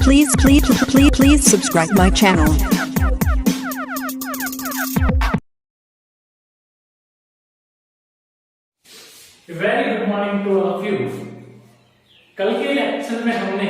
Please subscribe my channel. Very good morning to all of you. कल के lecture में हमने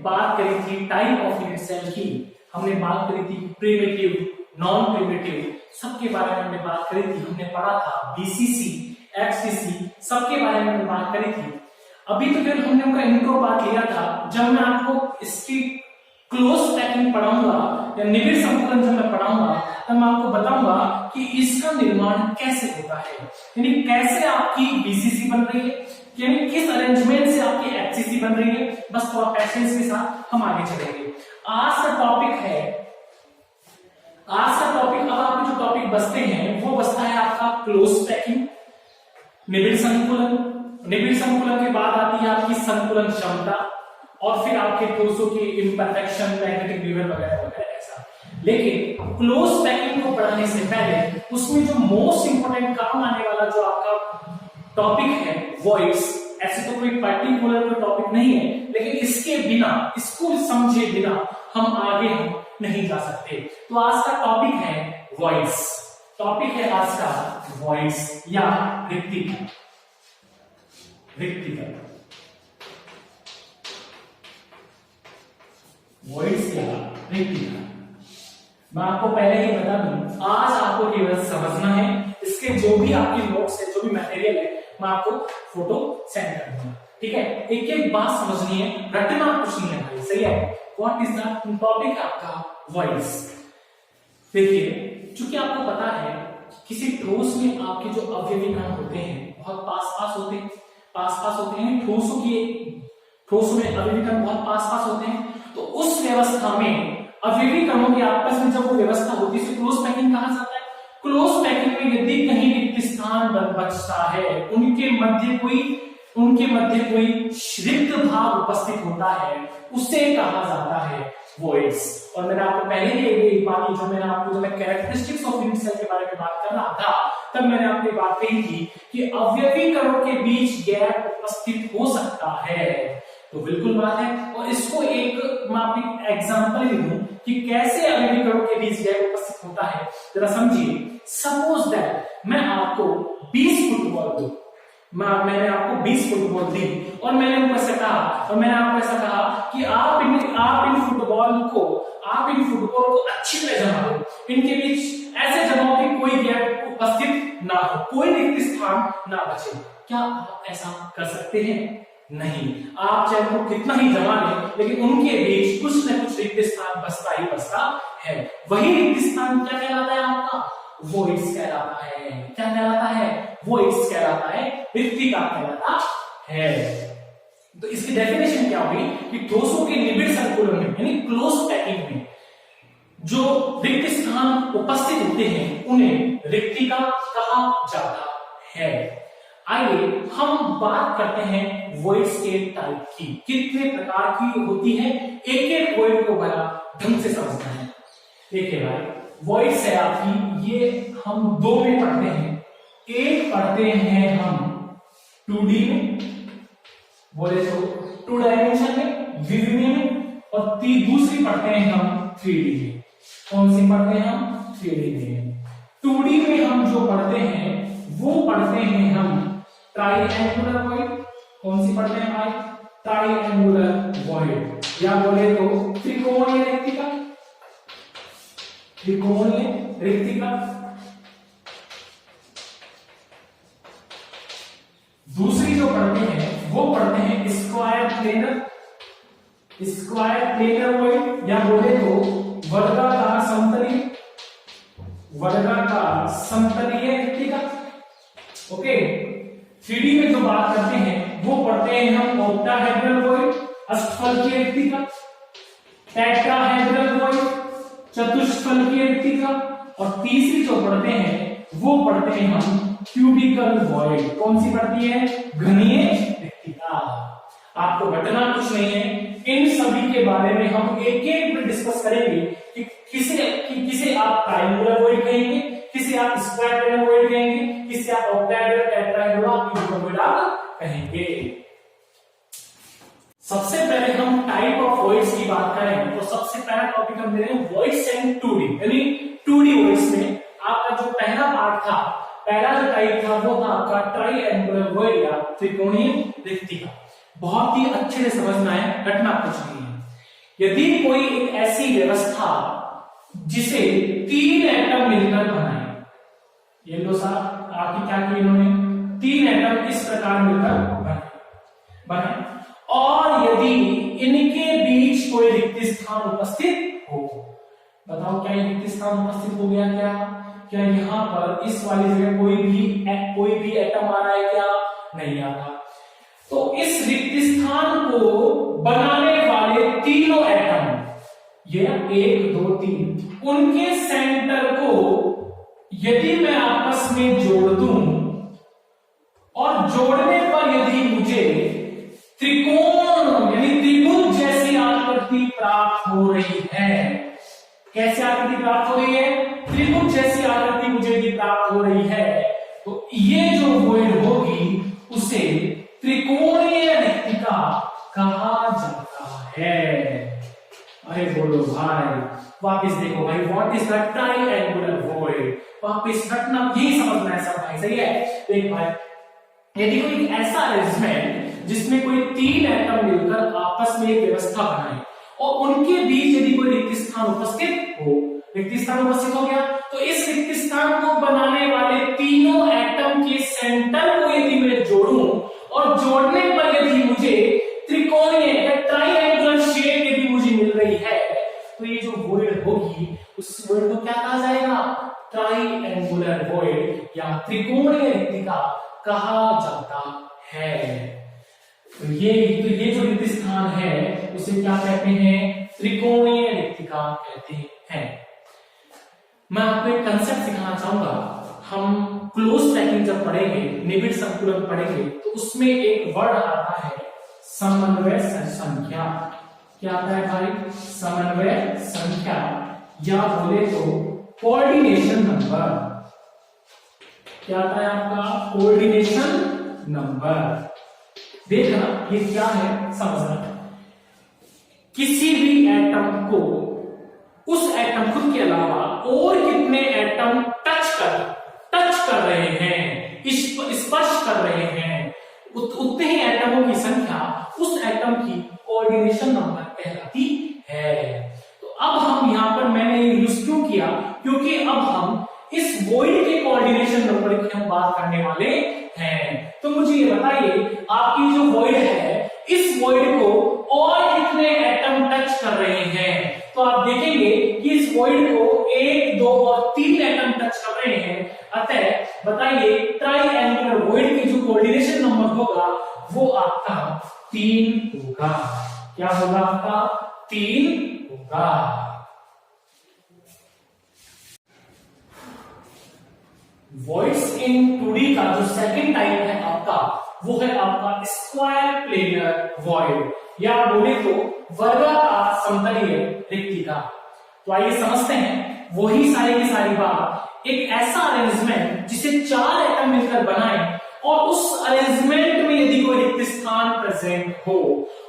बात करी थी टाइप ऑफ यूनिट सेल की। हमने बात करी थी प्रिमिटिव, नॉन प्रिमिटिव, सबके बारे में हमने बात करी थी। हमने पढ़ा था बीसीसी, एक्ससीसी, सबके बारे में हमने बात करी थी। अभी तो फिर हमने उनका इंट्रो पार्ट लिया था। जब मैं आपको इसकी क्लोज पैकिंग पढ़ाऊंगा या निबिड़ संकुलन जब मैं पढ़ाऊंगा तब मैं आपको बताऊंगा कि इसका निर्माण कैसे होता है, यानी कैसे आपकी बीसीसी बन रही है, यानी किस अरेंजमेंट से आपकी एफसीसी बन रही है। बस थोड़ा पेशेंस के साथ हम आगे चलेंगे। आज का टॉपिक अब आपके जो टॉपिक बचते हैं वो बचता है आपका क्लोज पैकिंग, निबिड़ संकुलन। निबिड़ संकुलन के बाद आती है आपकी संकुलन क्षमता और फिर आपके ठोसों की इम्परफेक्शन, मैग्नेटिक रिवर वगैरह वगैरह ऐसा। लेकिन क्लोज पैकिंग को पढ़ाने से पहले उसमें जो मोस्ट इंपोर्टेंट काम आने वाला जो आपका टॉपिक है वॉइड्स, ऐसे तो कोई पर्टिकुलर कोई टॉपिक नहीं है, लेकिन इसके बिना, इसको समझे बिना हम आगे नहीं जा सकते। तो आज का टॉपिक है वॉइड्स। टॉपिक है आज का वॉइड्स या रिक्तिका। वॉइड्स या रिक्तिका। मैं आपको पहले ही बता दूं, आज आपको केवल समझना है। इसके जो भी आपकी नोट्स है, जो भी मटेरियल है, मैं आपको फोटो सेंड कर दूंगा। ठीक है, एक एक बात समझनी है, रटना कुछ नहीं है भाई, सही है। व्हाट इज द टॉपिक आपका वॉइस। देखिए, चूंकि आपको पता है किसी ठोस में आपके जो अवयवी कण होते हैं बहुत पास होते हैं, ठोसों में अवयवी कण बहुत पास होते हैं। तो उस व्यवस्था में अवयवी कणों के आपस में जब वो व्यवस्था होती है क्लोज पैकिंग कहा जाता है। क्लोज पैकिंग में यदि कहीं रिक्त स्थान बचता है, उनके मध्य कोई रिक्त भाग उपस्थित होता है, उसे कहा जाता है वॉइड्स। और मैंने आपको पहले ही बात जब मैं कैरेक्टरिस्टिक्स ऑफ यूनिट सेल के बारे में बात कर रहा था तब मैंने आपको बात कही थी कि अवयवी कणों के बीच गैप उपस्थित हो सकता है। तो बिल्कुल बात है। और इसको एक मैं आपको एग्जांपल भी दूं कि कैसे अवयवी कणों के बीच गैप उपस्थित होता है, जरा समझिए। सपोज दैट मैं आपको 20 फुटबॉल दूं, मैंने आपको 20 फुटबॉल दी और मैंने आपको ऐसा कहा कि आप इन फुटबॉल को अच्छी तरह जमा दो, इनके बीच ऐसे जमाओ कि कोई गैप उपस्थित ना हो, कोई रिक्त स्थान ना बचे। क्या आप ऐसा कर सकते हैं? नहीं। आप चाहे उनको कितना ही जमा लें, लेकिन उनके बीच कुछ न कुछ रिक्त स्थान बचता है। वही रिक्त स्थान क्या कहलाता है आपका? वॉइड्स कहलाता है। क्या कहलाता है? वॉइड्स कहलाता है, रिक्तिका कहलाता है। तो इसकी डेफिनेशन क्या हुई कि ठोसों के निबिड़ संकुलन में यानी क्लोज पैकिंग में जो रिक्त स्थान उपस्थित होते हैं उन्हें रिक्तिका कहा जाता है। आइए हम बात करते हैं वॉइड्स के टाइप की, कितने प्रकार की होती है। एक एक वॉइड को बड़ा ढंग से समझना है। देखिए भाई, वॉइड्स है आपकी, ये हम दो में पढ़ते हैं। एक पढ़ते हैं हम 2D में, बोले तो 2 डायमेंशन में, द्विविमीय में, और दूसरी पढ़ते हैं हम 3D में। कौन सी पढ़ते हैं हम? 3D में। 2D में हम जो पढ़ते हैं वो पढ़ते हैं हम ट्राइएंगुलर वॉइड। कौन सी पढ़ते हैं भाई? ट्राइएंगुलर वॉइड, या बोले तो त्रिकोणीय रिक्तिका। दूसरी जो पढ़ते हैं वो पढ़ते हैं स्क्वायर प्लेनर वॉइड, या बोले तो वर्गाकार समतलीय रिक्तिका। ओके। 3D में जो बात करते हैं वो पढ़ते हैं हम ऑक्टाहेड्रल वॉइड, अष्टफलकीय रिक्तिका, टेट्राहेड्रल वॉइड, चतुष्फलकीय रिक्तिका, और तीसरी जो पढ़ते हैं वो पढ़ते हैं हम क्यूबिकल वॉइड। कौन सी पढ़ती है? घनीय रिक्तिका। आपको रटना कुछ नहीं है, इन सभी के बारे में हम एक एक में डिस्कस करेंगे कि किसे आप ट्रायंगुलर वॉइड कहेंगे, किसे आप स्क्वायर प्लेनर वॉइड कहेंगे, किसे आप ऑक्टाहेड्रल, टेट्राहेड्रल, क्यूबिकल वॉइड कहेंगे। सबसे पहले हम टाइप ऑफ वॉइड्स की बात करें तो सबसे पहला टॉपिक हम ले रहे हैं वॉइड्स एंड 2D, यानी 2D वॉइड्स में आपका जो पहला पार्ट था, पहला जो टाइप था वो था आपका ट्राइएंगुलर वॉइड या त्रिकोणीय रिक्तिका। बहुत ही अच्छे से समझना है, घटना कुछ नहीं है। यदि कोई एक ऐसी व्यवस्था जिसे 3 एटम मिलकर बनाए, ये लो साहब आपकी क्या की इन्होंने 3 एटम इस प्रकार मिलकर बनाए और यदि इनके बीच कोई रिक्त स्थान उपस्थित हो, बताओ क्या रिक्त स्थान उपस्थित हो गया? क्या यहाँ पर इस वाली जगह कोई भी एटम आ रहा है? क्या नहीं आता। तो इस रिक्त स्थान को बनाने वाले तीनों एटम, ये 1 2 3, उनके सेंटर को यदि मैं आपस में जोड़ दूं और जोड़ने पर यदि मुझे त्रिकोण यानी त्रिभुज जैसी आकृति प्राप्त हो रही है, कैसी आकृति प्राप्त हो रही है? त्रिभुज जैसी आकृति मुझे यदि प्राप्त हो रही है तो ये जो वॉइड होगी उसे त्रिकोणीय रिक्तिका कहा जाता है। अरे बोलो भाई, वापिस देखो भाई, what is the triangular void? वापिस घटना यही समझना है सब भाई, सही है? देख भाई, यदि कोई ऐसा अरेंजमेंट जिसमें कोई 3 एटम मिलकर आपस में एक व्यवस्था बनाए और उनके बीच यदि कोई रिक्त स्थान उपस्थित हो, रिक्त स्थान उपस्थित हो गया तो इस रिक्त स्थान को बनाने वाले तीनों एटम के सेंटर को यदि मैं जोड़ूं और जोड़ने पर यदि मुझे त्रिकोणीय या ट्राइएंगुलर शेप यदि मुझे मिल रही है तो ये जो वॉइड होगी उस वॉइड को क्या कहा जाएगा? ट्राइएंगुलर वॉइड या त्रिकोणीय रिक्तिका कहा जाता है। तो ये जो रिक्त स्थान है उसे क्या कहते हैं? त्रिकोणीय रिक्तिका कहते हैं। मैं आपको एक कंसेप्ट सिखाना चाहूंगा। हम क्लोज पैकिंग जब पढ़ेंगे, निबिड़ संकुलन पढ़ेंगे तो उसमें एक वर्ड आता है समन्वय संख्या। क्या आता है भाई? समन्वय संख्या या बोले तो कोऑर्डिनेशन नंबर। क्या आता है आपका? Coordination number. देखना ये क्या है, समझना। किसी भी एटम को उस एटम खुद के अलावा और कितने एटम टच कर रहे हैं, स्पर्श कर रहे हैं, उतने ही एटमों की संख्या उस एटम की कोऑर्डिनेशन नंबर कहलाती है। तो अब हम यहां पर मैंने ये यूज क्यों किया? क्योंकि अब हम इस वॉइड के कोऑर्डिनेशन नंबर की हम बात करने वाले हैं। तो मुझे ये बताइए, आपकी जो वॉइड है इस वॉइड को और कितने एटम टच कर रहे हैं? तो आप देखेंगे कि इस वॉइड को 1 2 और 3 एटम टच कर रहे हैं। अतः बताइए ट्राइएंगुलर वॉइड की जो कोऑर्डिनेशन नंबर होगा वो आपका 3 होगा। क्या होगा आपका? 3 होगा। वॉइड्स इन 2D का जो सेकंड टाइप है आपका, वो है आपका स्क्वायर प्लेनर वॉइड या बोले तो वर्गाकार समतलीय रिक्तिका। तो आइए समझते हैं वही सारी की सारी बात। एक ऐसा अरेंजमेंट जिसे 4 एटम मिलकर बनाए और उस अरेंजमेंट में यदि कोई रिक्त स्थान प्रेजेंट हो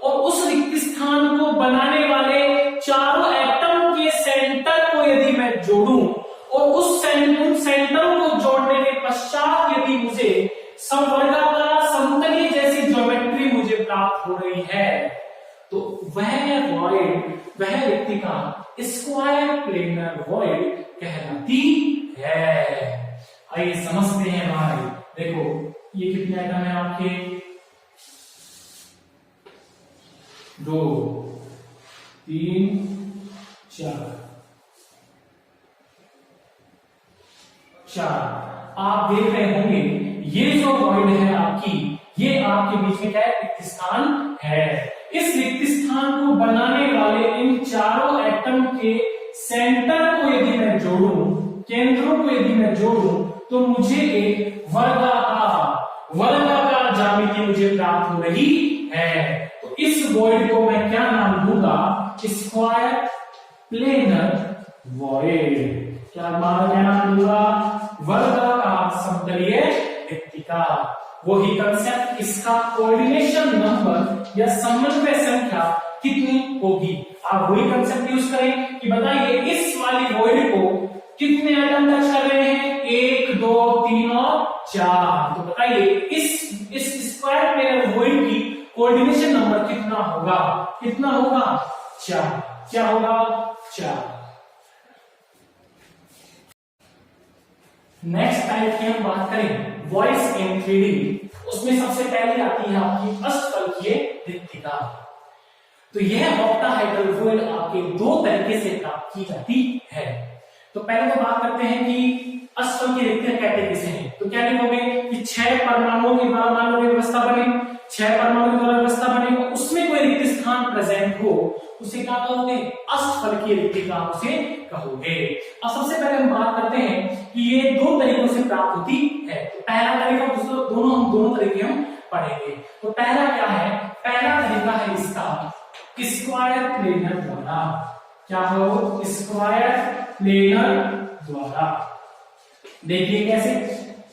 और उस रिक्त स्थान को बनाने वाले चारों एटम के सेंटर को यदि मैं जोड़ूं और उस सेंटर को जोड़ने के पश्चात यदि मुझे समवर्गाकार समतलीय जैसी ज्योमेट्री मुझे प्राप्त हो रही है तो वह रिक्तिका स्क्वायर प्लेनर वॉइड कहलाती है। आइए समझते हैं भाई। देखो ये कितने आइटम है आपके? 2 3 4। आप देख रहे होंगे ये जो वॉइड है आपकी, ये आपके बीच में क्या है? रिक्त स्थान है। इस रिक्त स्थान को बनाने वाले इन चारों एटम के सेंटर को यदि मैं जोड़ूं, केंद्रों को यदि मैं जोड़ूं तो मुझे एक वर्गाकार ज्यामिति मुझे प्राप्त हो रही है। तो इस वॉइड को मैं क्या नाम दूंगा? Square planar void. क्या नाम दूंगा? वर्गाकार समतलीय रिक्तिका। वही कंसेप्ट, इसका कोऑर्डिनेशन नंबर या समन्वय संख्या कितनी होगी। आप वही कंसेप्ट यूज करें कि बताइए इस वाली वॉइड को कितने एटम टच कर रहे हैं, 1 2 3 और 4। तो बताइए इस स्क्वायर प्लेनर वॉइड की कोऑर्डिनेशन नंबर कितना होगा, कितना होगा 4। क्या होगा 4। नेक्स्ट टाइप की हम बात करें वॉइस इन 3D, उसमें सबसे पहले आती है आपकी अष्टफलकीय रिक्तिका। तो यह ऑक्टाहेड्रल वॉइड आपके दो तरीके से प्राप्त की जाती है। तो पहले तो बात करते हैं कि अष्टफलकीय रिक्तिका कहते किसे हैं। तो क्या लिखोगे कि 6 परमाणुओं के द्वारा मान लो व्यवस्था बने, 6 परमाणुओं के द्वारा व्यवस्था बने, उसमें कोई रिक्त स्थान प्रेजेंट हो, उसे क्या कहोगे, अष्टफलकीय रिक्तिका उसे कहोगे। अब सबसे पहले हम बात करते हैं कि ये दो तरीकों से प्राप्त होती है। तो पहला तरीका, दूसरा, दोनों तरीके हम पढ़ेंगे। तो पहला क्या है, पहला तरीका है इसका स्क्वायर प्लेनर द्वारा। क्या हो, स्क्वायर प्लेनर द्वारा। देखिए कैसे,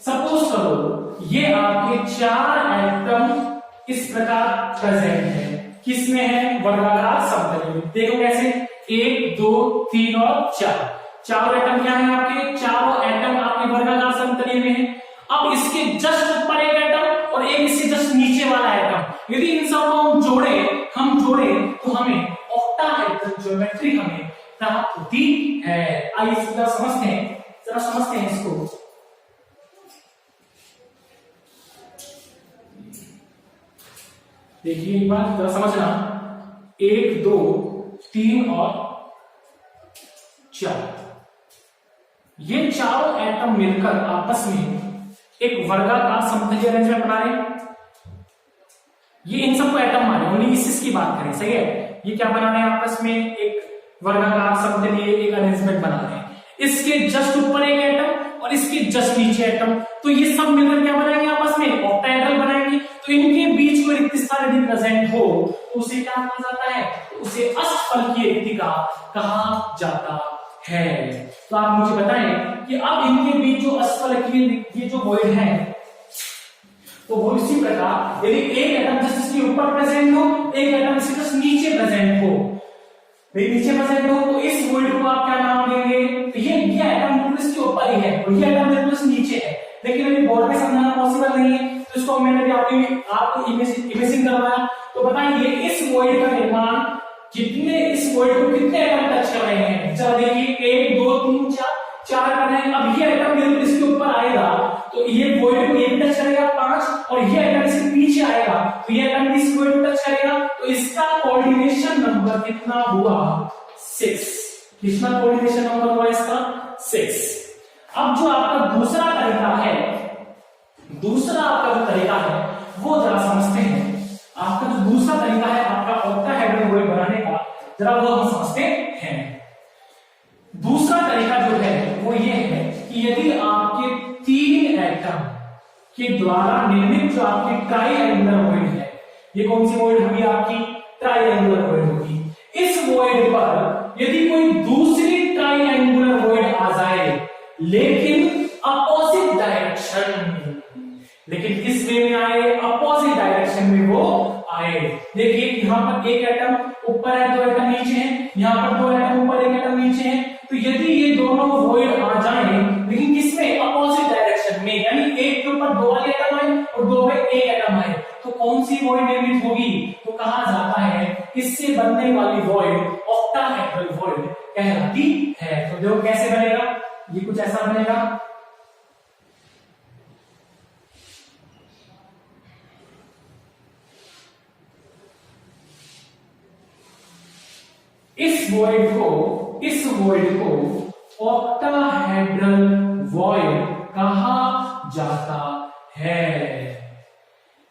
सपोज करो ये आपके 4 एटम इस प्रकार प्रेजेंट है, किसमें है, वर्गाकार समतल में। देखो कैसे, 1 2 3 और 4, चारों एटम क्या है आपके, चारों एटम आपके वर्गाकार समतल में है। अब इसके जस्ट ऊपर एक एटम और एक इससे जस्ट नीचे वाला एटम, यदि इन सबको हम जोड़े तो हमें ऑक्टाहेड्रल ज्योमेट्री हमें प्राप्त होती है। आइए जरा समझते हैं इसको। देखिए एक बात जरा समझना, 1 2 3 और 4, ये चारों एटम मिलकर आपस में एक वर्गाकार समतलीय अरेंजमेंट बना रहे हैं। ये इन सबको एटम माने, ओनली इसकी बात करें, सही है। ये क्या बना रहे हैं, आपस में एक वर्गाकार समतलीय एक अरेंजमेंट बना रहे हैं। इसके जस्ट ऊपर एक एटम और इसके जस्ट नीचे एटम, तो ये सब मिलकर क्या बनाएंगे, आपस में ऑक्टाहेड्रल बनाएंगे। तो इनके बीच कोई रिक्त स्थान यदि प्रेजेंट हो तो उसे क्या कहा जाता है, उसे अष्टफलकीय रिक्तिका कहा जाता है। तो आप मुझे बताएं कि अब इनके बीच जो अष्टफलकीय ये जो वॉइड है, तो वो इसी प्रकार यदि एक एटम जस्ट इसके ऊपर प्रेजेंट हो, एक एटम इसके जस्ट नीचे प्रेजेंट हो, नीचे प्रेजेंट हो, तो इस वॉइड को आप क्या नाम देंगे, तो ये एटम बिल्कुल इसके ऊपर ही है और ये एटम बिल्कुल नीचे है। लेकिन अभी बोर्ड में समझाना पॉसिबल नहीं है, तो इसको मैंने भी आपको इमेजिंग करवाया। तो बताइए इस वॉइड का निर्माण इस वॉइड को कितने एटम टच कर रहे हैं, चलो देखिए 1 2 3 4 कर रहे हैं। अब ये एटम बिल्कुल इसके ऊपर आएगा तो ये वॉइड को ये टच करेगा 5, और ये एटम इसके पीछे आएगा तो ये एटम इस वॉइड को टच करेगा, तो इसका कोऑर्डिनेशन नंबर कितना हुआ, 6। कितना कोऑर्डिनेशन नंबर हुआ इसका, 6। अब जो आपका दूसरा आपका जो तरीका है वो जरा समझते हैं। आपका जो दूसरा तरीका है आपका ऑक्टाहेड्रल वॉइड बनाने का, जरा वो हम समझते हैं। दूसरा तरीका जो है वो ये है कि यदि आपके 3 एटम के द्वारा निर्मित जो आपकी ट्राइएंगुलर वॉइड है, ये कौन सी वॉइड होगी, आपकी ट्राइएंगुलर वॉइड होगी। इस वॉइड पर यदि कोई दूसरी ट्राइएंगुलर वॉइड आ जाए लेकिन अपोजिट डायरेक्शन, लेकिन किस वे में आए, अपोजिट डायरेक्शन में वो आए। देखिए यहाँ पर एक एटम ऊपर है, 2 एटम नीचे हैं, यहाँ पर 2 एटम ऊपर, 1 एटम नीचे है। तो यदि ये दोनों वॉइड आ जाए लेकिन किसमें, अपोजिट डायरेक्शन में, यानी एक के ऊपर 2 वाले एटम आए और 2 पे 1 एटम आए, तो कौन सी वॉइड निर्मित होगी, तो कहा जाता है इससे बनने वाली वॉइड ऑक्टाहेड्रल वॉइड कहलाती है। तो देखो कैसे बनेगा, ये कुछ ऐसा बनेगा। इस वॉइड को ऑक्टाहेड्रल वॉइड कहा जाता है।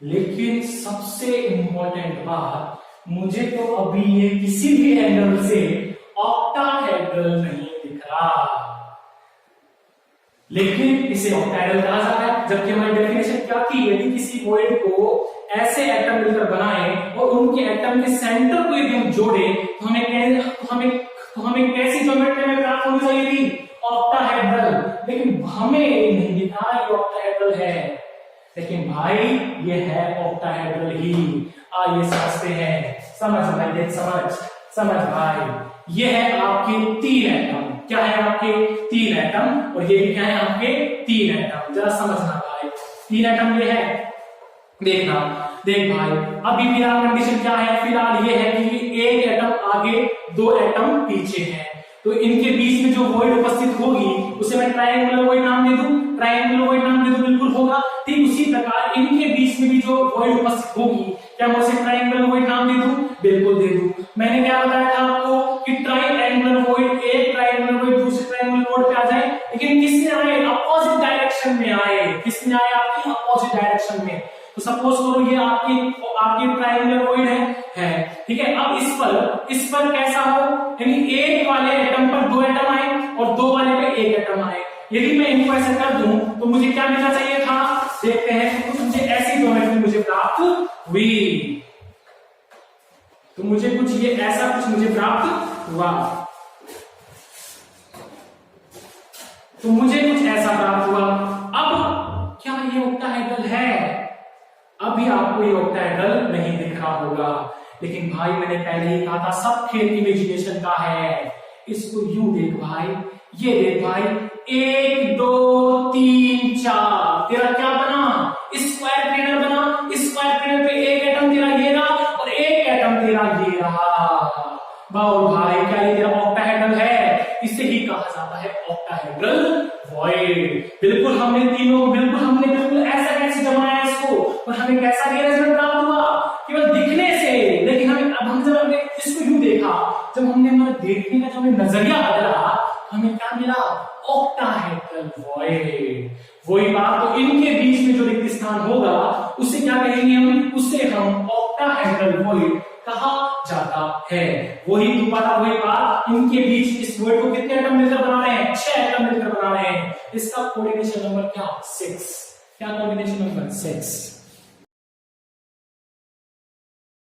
लेकिन सबसे इंपॉर्टेंट बात, मुझे तो अभी ये किसी भी एंगल से ऑक्टाहेड्रल नहीं दिख रहा, लेकिन इसे ऑक्टाहेड्रल कहा जाता है। जबकि हमारी डेफिनेशन क्या थी, यदि किसी वॉइड को ऐसे एटम मिलकर बनाए और उनके एटम के सेंटर को यदि हम जोड़े तो हमें कैसी ज्योमेट्री में प्राप्त होनी चाहिए थी, ऑक्टाहेड्रल। लेकिन हमें नहीं दिखा ये ऑक्टाहेड्रल है, लेकिन भाई ये है ऑक्टाहेड्रल ही। आइए समझते हैं। समझ भाई, देख समझ भाई, ये है आपके 3 एटम। क्या है आपके 3 एटम, और ये भी क्या है आपके 3 एटम। जरा समझना भाई, 3 एटम ये है, देखना, देख भाई अभी फिलहाल कंडीशन क्या है, फिलहाल ये है कि एक एटम आगे 2 एटम पीछे है, तो इनके बीच में जो वॉइड उपस्थित होगी उसे मैं ट्रायंगुलर वॉइड नाम दे दूं, ट्रायंगुलर वॉइड नाम दे दूं, बिल्कुल होगा। ठीक उसी प्रकार इनके बीच में भी जो वॉइड उपस्थित होगी, क्या मैं उसे ट्रायंगुलर वॉइड नाम दे दूं, बिल्कुल दे दूं। मैंने क्या बताया था आपको कि ट्रायंगुलर वॉइड, एक ट्रायंगुलर वॉइड दूसरे ट्रायंगुलर वॉइड पे आ जाए, लेकिन किसने आए, अपोजिट डायरेक्शन में आए। किसने आए, आपकी अपोजिट डायरेक्शन में। तो सपोज करो ये आपकी ट्रायंगुलर वॉइड है, ठीक है। अब इस पर कैसा हो, यानी एक वाले एटम पर 2 एटम आए और 2 वाले पे 1 एटम आए। यदि मैं इनको ऐसे कर दूं तो मुझे क्या मिलना चाहिए था, देखते हैं। तो मुझे ऐसी ज्योमेट्री मुझे प्राप्त हुई, तो मुझे कुछ ये ऐसा कुछ मुझे प्राप्त हुआ, तो मुझे कुछ ऐसा प्राप्त हुआ। अब क्या ये ऑक्टाहेड्रल है? अभी आपको ये ऑक्टाहेड्रल नहीं दिख रहा होगा, लेकिन भाई मैंने पहले ही कहा था सब खेल इमेजिनेशन का है। इसको यूं देख भाई, ये देख भाई, 1 2 3 4 तेरा क्या बना, स्क्वायर प्लेनर बना। स्क्वायर प्लेनर पे एक एटम तेरा ये रहा और एक एटम तेरा ये रहा। बाउल भाई, क्या ये तेरा ऑक्टाहेड्रल है? इसे ही कहा जाता है ऑक्टाहेड्रल वॉइड। बिल्कुल हमने बिल्कुल ऐसा कैसे जमाया इसको, और हमें कैसा रिजल्ट प्राप्त हुआ, केवल दिखने से। लेकिन जब हमने इसको यूं देखा, जब हमने हमारे देखने का जो हमें नजरिया बदला, हमें क्या मिला, ऑक्टाहेड्रल वॉइड। वही बात, तो इनके बीच में जो रिक्त स्थान होगा उसे क्या कहेंगे हम, उसे हम ऑक्टाहेड्रल वॉइड कहा जाता है। वही दोबारा वही बात, इनके बीच इस वॉइड को कितने एटम मिलकर बना रहे हैं, 6 एटम मिलकर बना रहे हैं। इसका कोऑर्डिनेशन नंबर क्या, 6। क्या कोऑर्डिनेशन नंबर 6।